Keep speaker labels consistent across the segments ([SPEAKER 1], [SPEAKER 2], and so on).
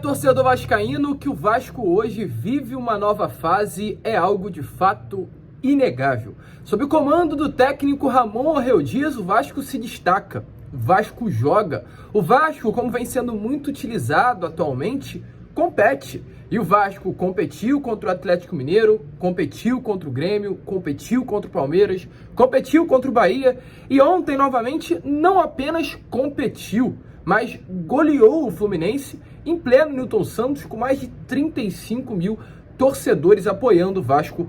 [SPEAKER 1] Torcedor vascaíno, que o Vasco hoje vive uma nova fase é algo de fato inegável. Sob o comando do técnico Ramon Orreu Dias, o Vasco se destaca, o Vasco joga. O Vasco, como vem sendo muito utilizado atualmente, compete. E o Vasco competiu contra o Atlético Mineiro, competiu contra o Grêmio, competiu contra o Palmeiras, competiu contra o Bahia e ontem, novamente, não apenas competiu, mas goleou o Fluminense em pleno Newton Santos, com mais de 35 mil torcedores apoiando o Vasco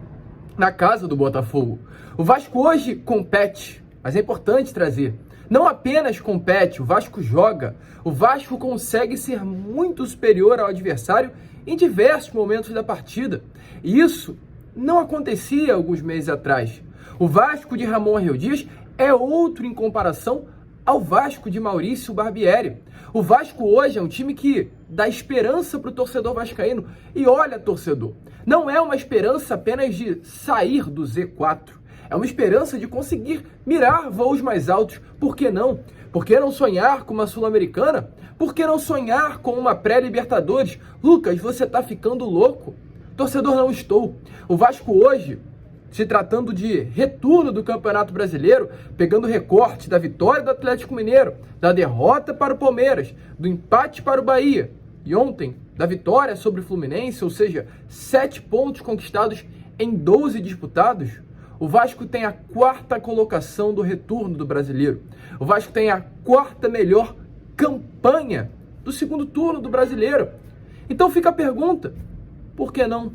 [SPEAKER 1] na casa do Botafogo. O Vasco hoje compete, mas é importante trazer, não apenas compete, o Vasco joga. O Vasco consegue ser muito superior ao adversário em diversos momentos da partida. E isso não acontecia alguns meses atrás. O Vasco de Ramon Orreu Dias é outro em comparação ao Vasco de Maurício Barbieri. O Vasco hoje é um time que dá esperança para o torcedor vascaíno. E olha, torcedor, não é uma esperança apenas de sair do Z4. É uma esperança de conseguir mirar voos mais altos. Por que não? Por que não sonhar com uma Sul-Americana? Por que não sonhar com uma pré-Libertadores? Lucas, você tá ficando louco? Torcedor, não estou. O Vasco hoje, se tratando de retorno do Campeonato Brasileiro, pegando o recorte da vitória do Atlético Mineiro, da derrota para o Palmeiras, do empate para o Bahia e ontem da vitória sobre o Fluminense, ou seja, 7 pontos conquistados em 12 disputados, o Vasco tem a 4ª colocação do retorno do Brasileiro. O Vasco tem a 4ª melhor campanha do segundo turno do Brasileiro. Então fica a pergunta, por que não?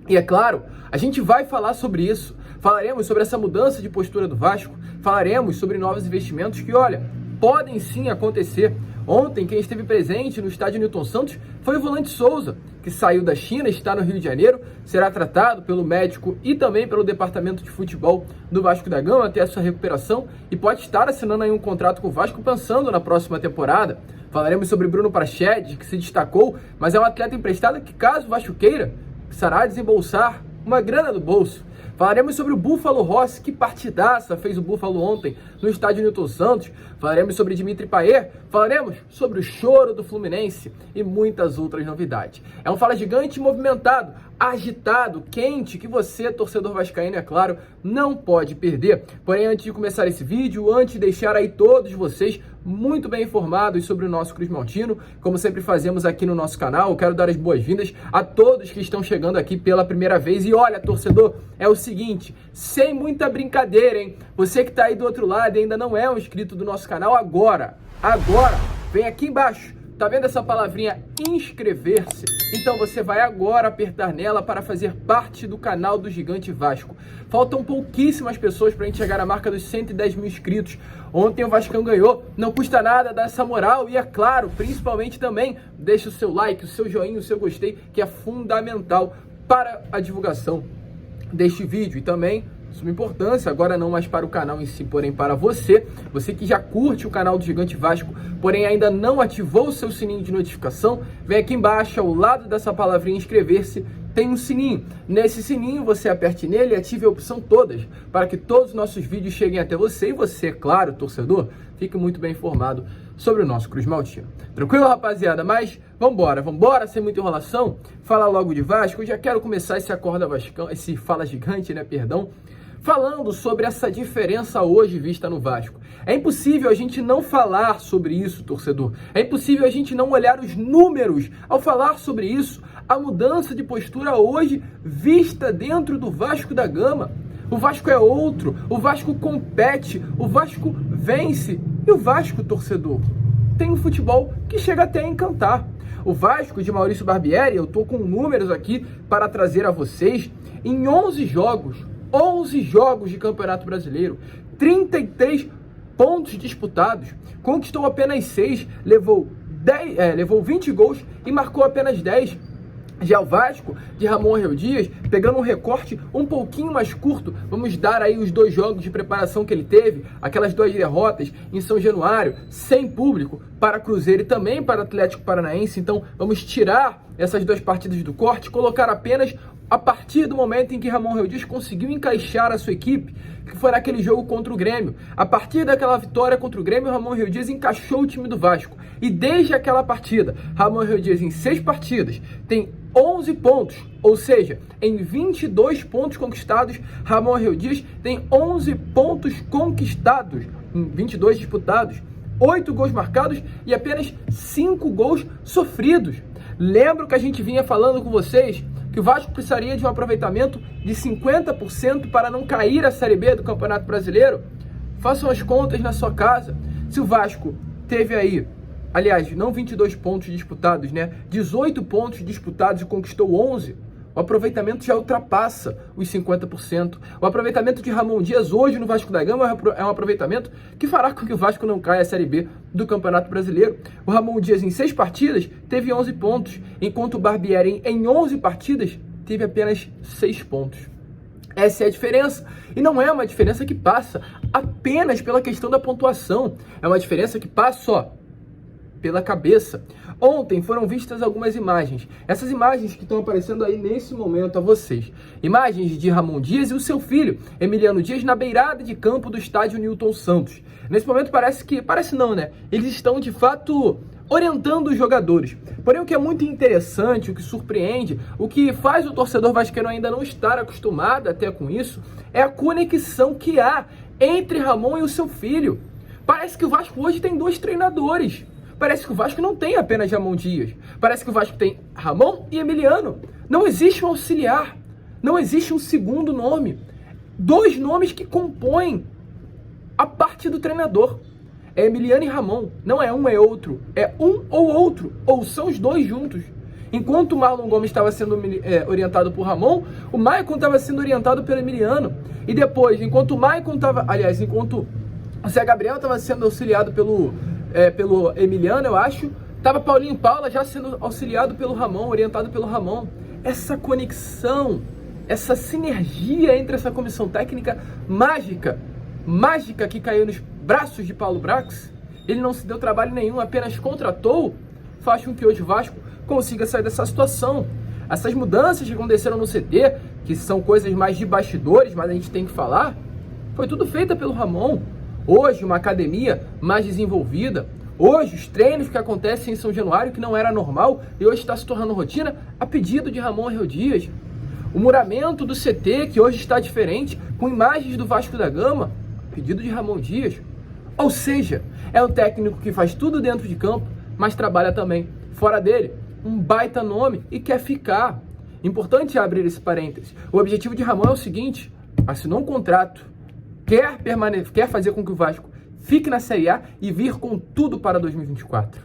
[SPEAKER 1] E é claro, a gente vai falar sobre isso. Falaremos sobre essa mudança de postura do Vasco. Falaremos sobre novos investimentos que, olha, podem sim acontecer. Ontem, quem esteve presente no estádio Newton Santos foi o volante Souza, que saiu da China, está no Rio de Janeiro, será tratado pelo médico e também pelo departamento de futebol do Vasco da Gama até a sua recuperação e pode estar assinando aí um contrato com o Vasco pensando na próxima temporada. Falaremos sobre Bruno Prachedes, que se destacou, mas é um atleta emprestado que, caso o Vasco queira, precisará desembolsar uma grana do bolso. Falaremos sobre o Búfalo Rossi, que partidaça fez o Búfalo ontem no estádio Newton Santos. Falaremos sobre Dimitri Payet, falaremos sobre o choro do Fluminense e muitas outras novidades. É um Fala Gigante movimentado, agitado, quente, que você, torcedor vascaíno, é claro, não pode perder. Porém, antes de começar esse vídeo, antes de deixar aí todos vocês muito bem informados sobre o nosso Cruz Maltino, como sempre fazemos aqui no nosso canal, eu quero dar as boas-vindas a todos que estão chegando aqui pela primeira vez. E olha, torcedor, é o seguinte, sem muita brincadeira, hein? Você que tá aí do outro lado e ainda não é um inscrito do nosso canal, agora, vem aqui embaixo. Tá vendo essa palavrinha inscrever-se? Então você vai agora apertar nela para fazer parte do canal do Gigante Vasco. Faltam pouquíssimas pessoas para a gente chegar à marca dos 110 mil inscritos. Ontem o Vascão ganhou, não custa nada dar essa moral e é claro, principalmente também, deixa o seu like, o seu joinha, o seu gostei, que é fundamental para a divulgação deste vídeo e também suma importância, agora não mais para o canal em si, porém para você que já curte o canal do Gigante Vasco, porém ainda não ativou o seu sininho de notificação, vem aqui embaixo, ao lado dessa palavrinha inscrever-se, tem um sininho. Nesse sininho você aperte nele e ative a opção todas, para que todos os nossos vídeos cheguem até você e você, claro, torcedor, fique muito bem informado sobre o nosso Cruz Maltino. Tranquilo, rapaziada? Mas vambora, sem muita enrolação, falar logo de Vasco. Eu já quero começar esse Acorda Vascão, esse Fala Gigante, falando sobre essa diferença hoje vista no Vasco. É impossível a gente não falar sobre isso, torcedor. É impossível a gente não olhar os números ao falar sobre isso. A mudança de postura hoje vista dentro do Vasco da Gama. O Vasco é outro, o Vasco compete, o Vasco vence. E o Vasco, torcedor, tem um futebol que chega até a encantar. O Vasco de Maurício Barbieri, eu tô com números aqui para trazer a vocês, em 11 jogos de Campeonato Brasileiro, 33 pontos disputados, conquistou apenas 6, levou 20 gols e marcou apenas 10. Já o Vasco de Ramon Orreu Dias, pegando um recorte um pouquinho mais curto, vamos dar aí os 2 jogos de preparação que ele teve, aquelas 2 derrotas em São Januário, sem público, para Cruzeiro e também para Atlético Paranaense. Então vamos tirar essas 2 partidas do corte, colocar apenas a partir do momento em que Ramon Real Dias conseguiu encaixar a sua equipe, que foi naquele jogo contra o Grêmio. A partir daquela vitória contra o Grêmio, Ramon Real Dias encaixou o time do Vasco. E desde aquela partida, Ramon Real Dias em 6 partidas tem 11 pontos, ou seja, em 22 pontos conquistados, Ramon Real Dias tem 11 pontos conquistados, em 22 disputados, 8 gols marcados e apenas 5 gols sofridos. Lembro que a gente vinha falando com vocês que o Vasco precisaria de um aproveitamento de 50% para não cair a Série B do Campeonato Brasileiro? Façam as contas na sua casa. Se o Vasco teve aí, aliás, não 22 pontos disputados, né? 18 pontos disputados e conquistou 11, o aproveitamento já ultrapassa os 50%. O aproveitamento de Ramon Dias hoje no Vasco da Gama é um aproveitamento que fará com que o Vasco não caia a Série B do Campeonato Brasileiro. O Ramon Dias em 6 partidas teve 11 pontos, enquanto o Barbieri em 11 partidas teve apenas 6 pontos. Essa é a diferença, e não é uma diferença que passa apenas pela questão da pontuação, é uma diferença que passa, ó, pela cabeça. Ontem foram vistas algumas imagens. Essas imagens que estão aparecendo aí nesse momento a vocês. Imagens de Ramon Dias e o seu filho, Emiliano Dias, na beirada de campo do estádio Newton Santos. Nesse momento parece não, né? Eles estão de fato orientando os jogadores. Porém, o que é muito interessante, o que surpreende, o que faz o torcedor vascaíno ainda não estar acostumado até com isso, é a conexão que há entre Ramon e o seu filho. Parece que o Vasco hoje tem 2 treinadores. Parece que o Vasco não tem apenas Ramon Dias. Parece que o Vasco tem Ramon e Emiliano. Não existe um auxiliar. Não existe um segundo nome. 2 nomes que compõem a parte do treinador. É Emiliano e Ramon. Não é um, é outro. É um ou outro. Ou são os 2 juntos. Enquanto o Marlon Gomes estava sendo orientado por Ramon, o Maicon estava sendo orientado pelo Emiliano. E depois, enquanto o Zé Gabriel estava sendo auxiliado pelo Emiliano, eu acho, estava Paulinho Paula já sendo auxiliado pelo Ramon, orientado pelo Ramon. Essa conexão, essa sinergia entre essa comissão técnica mágica que caiu nos braços de Paulo Brax, ele não se deu trabalho nenhum, apenas contratou, faz com que hoje o Vasco consiga sair dessa situação. Essas mudanças que aconteceram no CT, que são coisas mais de bastidores, mas a gente tem que falar, foi tudo feita pelo Ramon. Hoje, uma academia mais desenvolvida. Hoje, os treinos que acontecem em São Januário, que não era normal, e hoje está se tornando rotina, a pedido de Ramon Real Dias. O muramento do CT, que hoje está diferente, com imagens do Vasco da Gama, a pedido de Ramon Dias. Ou seja, é um técnico que faz tudo dentro de campo, mas trabalha também fora dele. Um baita nome e quer ficar. Importante abrir esse parênteses. O objetivo de Ramon é o seguinte: assinou um contrato, quer fazer com que o Vasco fique na Série A e vir com tudo para 2024.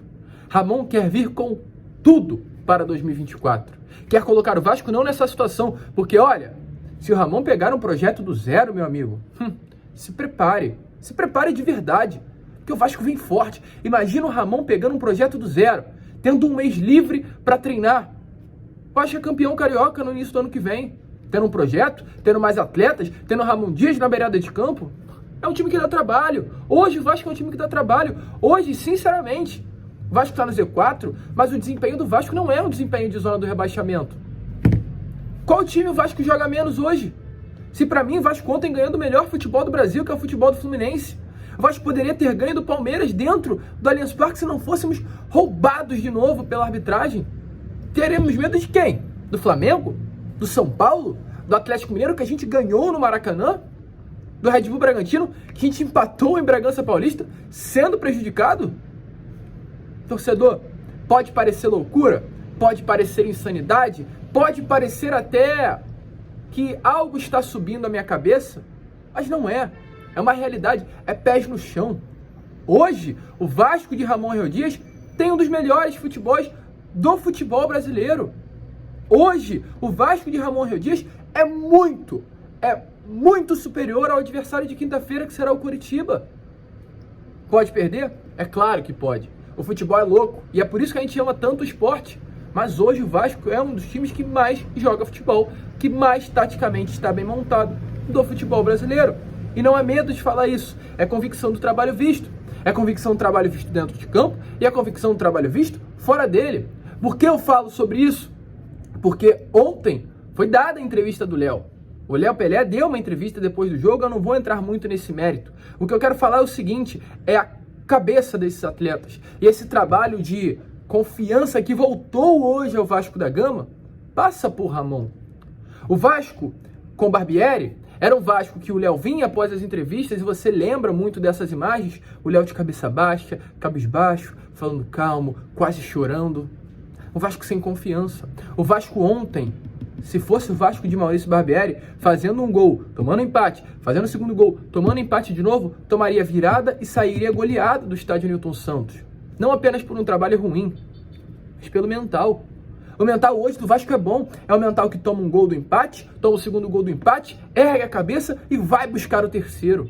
[SPEAKER 1] Ramon quer vir com tudo para 2024. Quer colocar o Vasco não nessa situação, porque olha, se o Ramon pegar um projeto do zero, meu amigo, se prepare de verdade, porque o Vasco vem forte. Imagina o Ramon pegando um projeto do zero, tendo um mês livre para treinar. O Vasco é campeão carioca no início do ano que vem. Tendo um projeto, tendo mais atletas, tendo Ramon Dias na beirada de campo, é um time que dá trabalho. Hoje o Vasco é um time que dá trabalho. Hoje, sinceramente, o Vasco está no Z4, mas o desempenho do Vasco não é um desempenho de zona do rebaixamento. Qual time o Vasco joga menos hoje? Se para mim o Vasco ontem ganhando o melhor futebol do Brasil, que é o futebol do Fluminense. O Vasco poderia ter ganho do Palmeiras dentro do Allianz Parque se não fôssemos roubados de novo pela arbitragem. Teremos medo de quem? Do Flamengo? Do São Paulo? Do Atlético Mineiro, que a gente ganhou no Maracanã? Do Red Bull Bragantino, que a gente empatou em Bragança Paulista, sendo prejudicado? Torcedor, pode parecer loucura, pode parecer insanidade, pode parecer até que algo está subindo à minha cabeça, mas não é. É uma realidade, é pés no chão. Hoje, o Vasco de Ramon Real Dias tem um dos melhores futebols do futebol brasileiro. Hoje, o Vasco de Ramon Real Dias é muito superior ao adversário de quinta-feira, que será o Coritiba. Pode perder? É claro que pode. O futebol é louco e é por isso que a gente ama tanto o esporte. Mas hoje o Vasco é um dos times que mais joga futebol, que mais taticamente está bem montado do futebol brasileiro. E não é medo de falar isso, é convicção do trabalho visto. É convicção do trabalho visto dentro de campo e é convicção do trabalho visto fora dele. Por que eu falo sobre isso? Porque ontem Foi dada a entrevista do Léo. O Léo Pelé deu uma entrevista depois do jogo, eu não vou entrar muito nesse mérito. O que eu quero falar é o seguinte, é a cabeça desses atletas. E esse trabalho de confiança que voltou hoje ao Vasco da Gama, passa por Ramon. O Vasco, com Barbieri, era um Vasco que o Léo vinha após as entrevistas, e você lembra muito dessas imagens, o Léo de cabeça baixa, cabisbaixo, falando calmo, quase chorando. O Vasco sem confiança. O Vasco ontem, se fosse o Vasco de Maurício Barbieri, fazendo um gol, tomando empate, fazendo o segundo gol, tomando empate de novo, tomaria virada e sairia goleado do estádio Newton Santos. Não apenas por um trabalho ruim, mas pelo mental. O mental hoje do Vasco é bom. É o mental que toma um gol do empate, toma o segundo gol do empate, ergue a cabeça e vai buscar o terceiro.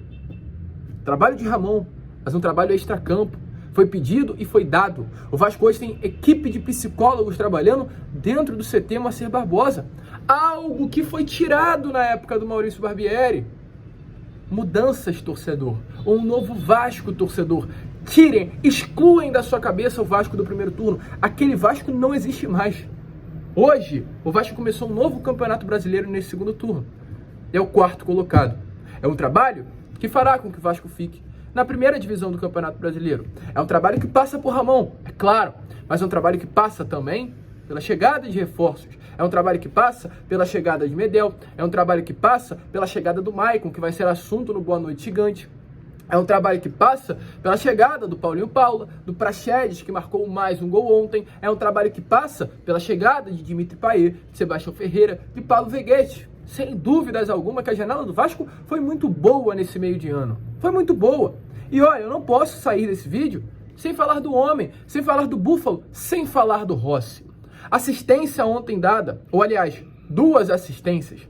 [SPEAKER 1] Trabalho de Ramon, mas um trabalho extracampo. Foi pedido e foi dado. O Vasco hoje tem equipe de psicólogos trabalhando dentro do CT Moacir Barbosa. Algo que foi tirado na época do Maurício Barbieri. Mudanças, torcedor. Um novo Vasco, torcedor. Tirem, excluem da sua cabeça o Vasco do primeiro turno. Aquele Vasco não existe mais. Hoje, o Vasco começou um novo campeonato brasileiro nesse segundo turno. É o quarto colocado. É um trabalho que fará com que o Vasco fique na primeira divisão do Campeonato Brasileiro. É um trabalho que passa por Ramon, é claro, mas é um trabalho que passa também pela chegada de reforços. É um trabalho que passa pela chegada de Medel. É um trabalho que passa pela chegada do Maicon, que vai ser assunto no Boa Noite Gigante. É um trabalho que passa pela chegada do Paulinho Paula, do Praxedes, que marcou mais um gol ontem. É um trabalho que passa pela chegada de Dimitri Payet, de Sebastião Ferreira, de Paulo Veguete. Sem dúvidas alguma que a janela do Vasco foi muito boa nesse meio de ano. Foi muito boa. E olha, eu não posso sair desse vídeo sem falar do homem, sem falar do Búfalo, sem falar do Rossi. Assistência ontem dada, ou aliás, 2 assistências.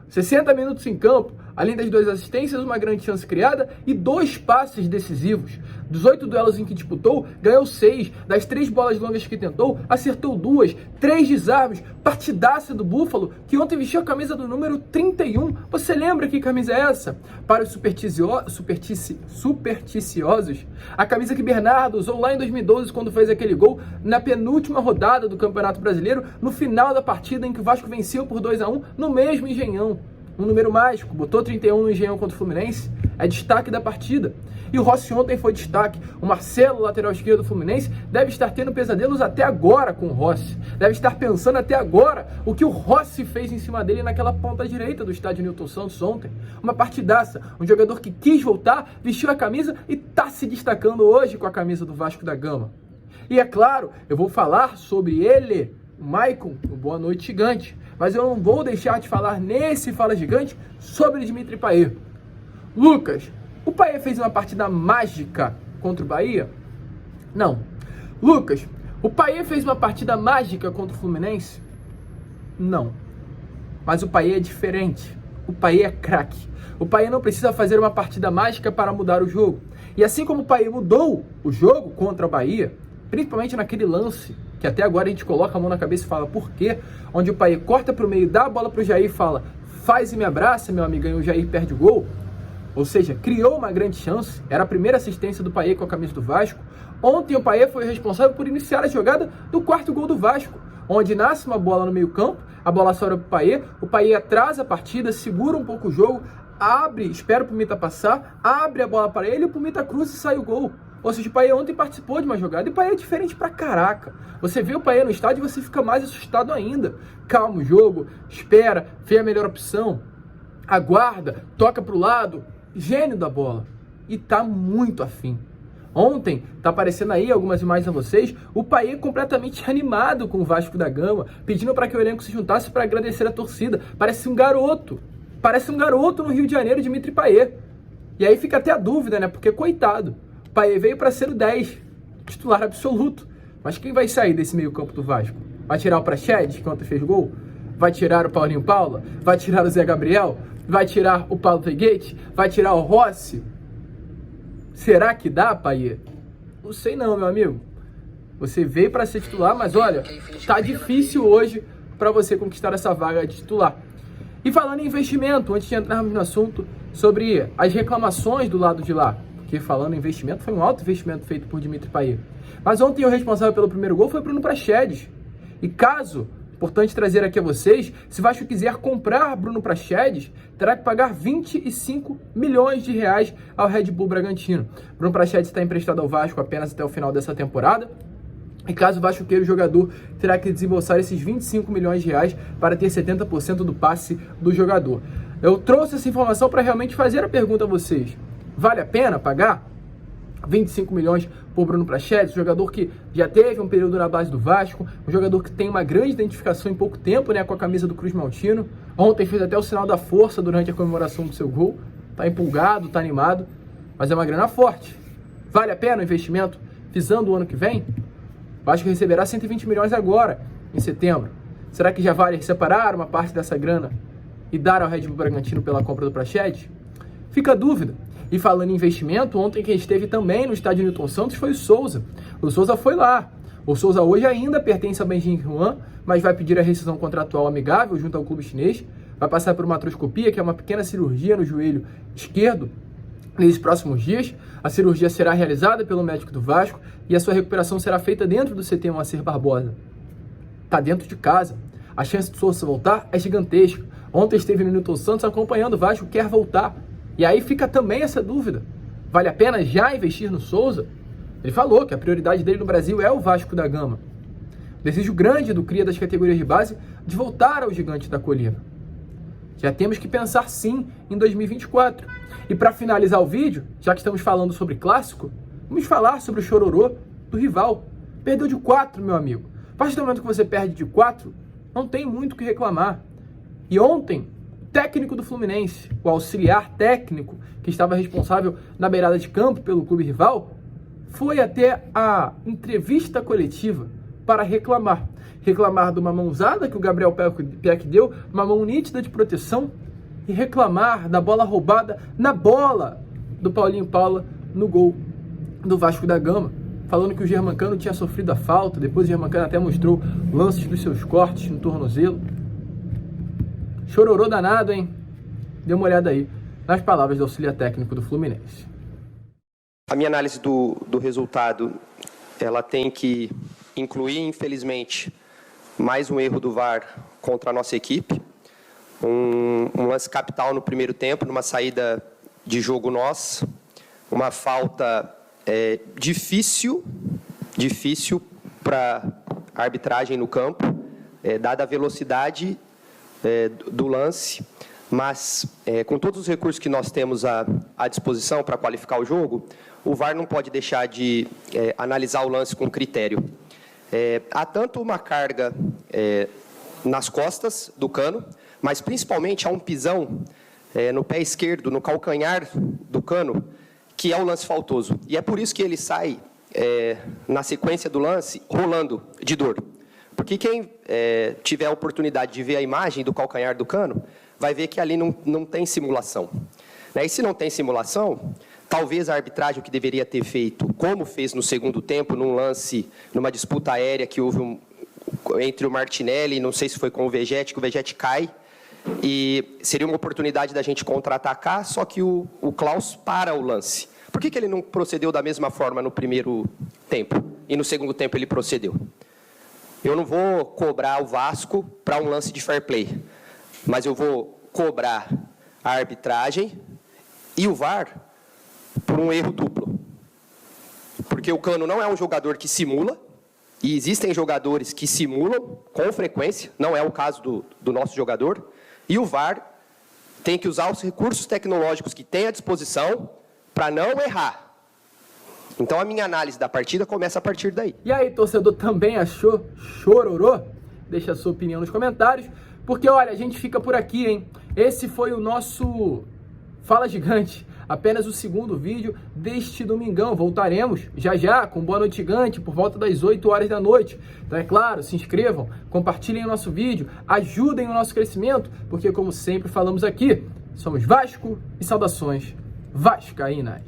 [SPEAKER 1] 60 minutos em campo, além das 2 assistências, uma grande chance criada e 2 passes decisivos. Dos 8 duelos em que disputou, ganhou 6. Das 3 bolas longas que tentou, acertou 2. 3 desarmes. Partidaça do Búfalo, que ontem vestiu a camisa do número 31. Você lembra que camisa é essa? Para os supersticiosos, a camisa que Bernardo usou lá em 2012, quando fez aquele gol na penúltima rodada do Campeonato Brasileiro, no final da partida em que o Vasco venceu por 2-1 no mesmo Engenhão. Um número mágico, botou 31 no Engenhão contra o Fluminense, é destaque da partida. E o Rossi ontem foi destaque. O Marcelo, lateral esquerdo do Fluminense, deve estar tendo pesadelos até agora com o Rossi. Deve estar pensando até agora o que o Rossi fez em cima dele naquela ponta direita do estádio Newton Santos ontem. Uma partidaça, um jogador que quis voltar, vestiu a camisa e está se destacando hoje com a camisa do Vasco da Gama. E é claro, eu vou falar sobre ele, o Maicon, no Boa Noite Gigante. Mas eu não vou deixar de falar nesse Fala Gigante sobre Dimitri Payet. Lucas, o Payet fez uma partida mágica contra o Bahia? Não. Lucas, o Payet fez uma partida mágica contra o Fluminense? Não. Mas o Payet é diferente. O Payet é craque. O Payet não precisa fazer uma partida mágica para mudar o jogo. E assim como o Payet mudou o jogo contra o Bahia, principalmente naquele lance, que até agora a gente coloca a mão na cabeça e fala por quê, onde o Payet corta para o meio, dá a bola para o Jair e fala, faz e me abraça, meu amigo, e o Jair perde o gol. Ou seja, criou uma grande chance, era a primeira assistência do Payet com a camisa do Vasco. Ontem o Payet foi responsável por iniciar a jogada do 4º gol do Vasco, onde nasce uma bola no meio campo, a bola sobra para o Payet atrasa a partida, segura um pouco o jogo, abre, espera o Pumita passar, abre a bola para ele, o Pumita cruza e sai o gol. Ou seja, o Payet ontem participou de uma jogada e o Payet é diferente pra caraca. Você vê o Payet no estádio e você fica mais assustado ainda. Calma o jogo, espera, vê a melhor opção, aguarda, toca pro lado, gênio da bola. E tá muito afim. Ontem, tá aparecendo aí algumas imagens a vocês, o Payet completamente animado com o Vasco da Gama, pedindo para que o elenco se juntasse para agradecer a torcida. Parece um garoto no Rio de Janeiro, Dimitri Payet. E aí fica até a dúvida, né? Porque, coitado, o Payet veio para ser o 10, titular absoluto. Mas quem vai sair desse meio campo do Vasco? Vai tirar o Praxedes, que ontem fez gol? Vai tirar o Paulinho Paula? Vai tirar o Zé Gabriel? Vai tirar o Paulo Veguete? Vai tirar o Rossi? Será que dá, Payet? Não sei não, meu amigo. Você veio para ser titular, mas olha, tá difícil hoje para você conquistar essa vaga de titular. E falando em investimento, antes de entrarmos no assunto sobre as reclamações do lado de lá, porque falando em investimento, foi um alto investimento feito por Dimitri Payet. Mas ontem o responsável pelo primeiro gol foi Bruno Praxedes. E caso Importante trazer aqui a vocês, se o Vasco quiser comprar Bruno Praxedes, terá que pagar 25 milhões de reais ao Red Bull Bragantino. Bruno Praxedes está emprestado ao Vasco apenas até o final dessa temporada. E caso o Vasco queira o jogador, terá que desembolsar esses 25 milhões de reais para ter 70% do passe do jogador. Eu trouxe essa informação para realmente fazer a pergunta a vocês. Vale a pena pagar 25 milhões por Bruno Praxedes, um jogador que já teve um período na base do Vasco, um jogador que tem uma grande identificação em pouco tempo, né, com a camisa do Cruz Maltino. Ontem fez até o sinal da força durante a comemoração do seu gol. Tá empolgado, tá animado, mas é uma grana forte. Vale a pena o investimento visando o ano que vem? O Vasco receberá 120 milhões agora, em setembro. Será que já vale separar uma parte dessa grana e dar ao Red Bull Bragantino pela compra do Praxedes? Fica a dúvida. E falando em investimento, ontem quem esteve também no estádio Newton Santos foi o Souza. O Souza foi lá. O Souza hoje ainda pertence a Benjin Juan, mas vai pedir a rescisão contratual amigável junto ao clube chinês. Vai passar por uma artroscopia, que é uma pequena cirurgia no joelho esquerdo, nesses próximos dias. A cirurgia será realizada pelo médico do Vasco e a sua recuperação será feita dentro do CT Moacir Barbosa. Está dentro de casa. A chance do Souza voltar é gigantesca. Ontem esteve no Newton Santos acompanhando o Vasco, quer voltar. E aí fica também essa dúvida. Vale a pena já investir no Souza? Ele falou que a prioridade dele no Brasil é o Vasco da Gama. Desejo grande do cria das categorias de base de voltar ao Gigante da Colina. Já temos que pensar sim em 2024. E para finalizar o vídeo, já que estamos falando sobre clássico, vamos falar sobre o chororô do rival. Perdeu de 4, meu amigo. A partir do momento que você perde de 4, não tem muito o que reclamar. E ontem, técnico do Fluminense, o auxiliar técnico que estava responsável na beirada de campo pelo clube rival, foi até a entrevista coletiva para reclamar. Reclamar de uma mãozada que o Gabriel Peck deu, uma mão nítida de proteção, e reclamar da bola roubada na bola do Paulinho Paula no gol do Vasco da Gama, falando que o Germancano tinha sofrido a falta. Depois o Germancano até mostrou lances dos seus cortes no tornozelo. Chororô danado, hein? Dê uma olhada aí nas palavras do auxiliar técnico do Fluminense.
[SPEAKER 2] A minha análise do resultado, ela tem que incluir, infelizmente, mais um erro do VAR contra a nossa equipe. Um lance capital no primeiro tempo, numa saída de jogo nossa. Uma falta difícil para a arbitragem no campo, dada a velocidade do lance, mas com todos os recursos que nós temos à disposição para qualificar o jogo, o VAR não pode deixar de analisar o lance com critério. Há tanto uma carga nas costas do Cano, mas principalmente há um pisão no pé esquerdo, no calcanhar do Cano, que é o lance faltoso. E é por isso que ele sai, na sequência do lance, rolando de dor. Porque quem tiver a oportunidade de ver a imagem do calcanhar do Cano, vai ver que ali não tem simulação. E se não tem simulação, talvez a arbitragem, o que deveria ter feito, como fez no segundo tempo, num lance, numa disputa aérea que houve entre o Martinelli, não sei se foi com o Vegetti, que o Vegetti cai, e seria uma oportunidade da gente contra-atacar, só que o Klaus para o lance. Por que ele não procedeu da mesma forma no primeiro tempo, e no segundo tempo ele procedeu? Eu não vou cobrar o Vasco para um lance de fair play, mas eu vou cobrar a arbitragem e o VAR por um erro duplo. Porque o Cano não é um jogador que simula, e existem jogadores que simulam com frequência, não é o caso do nosso jogador, e o VAR tem que usar os recursos tecnológicos que tem à disposição para não errar. Então a minha análise da partida começa a partir daí.
[SPEAKER 1] E aí, torcedor, também achou chororô? Deixa a sua opinião nos comentários, porque olha, a gente fica por aqui, hein? Esse foi o nosso Fala Gigante, apenas o segundo vídeo deste domingão. Voltaremos já com Boa Noite Gigante por volta das 8 horas da noite. Então é claro, se inscrevam, compartilhem o nosso vídeo, ajudem o nosso crescimento, porque como sempre falamos aqui, somos Vasco e saudações vascaínas.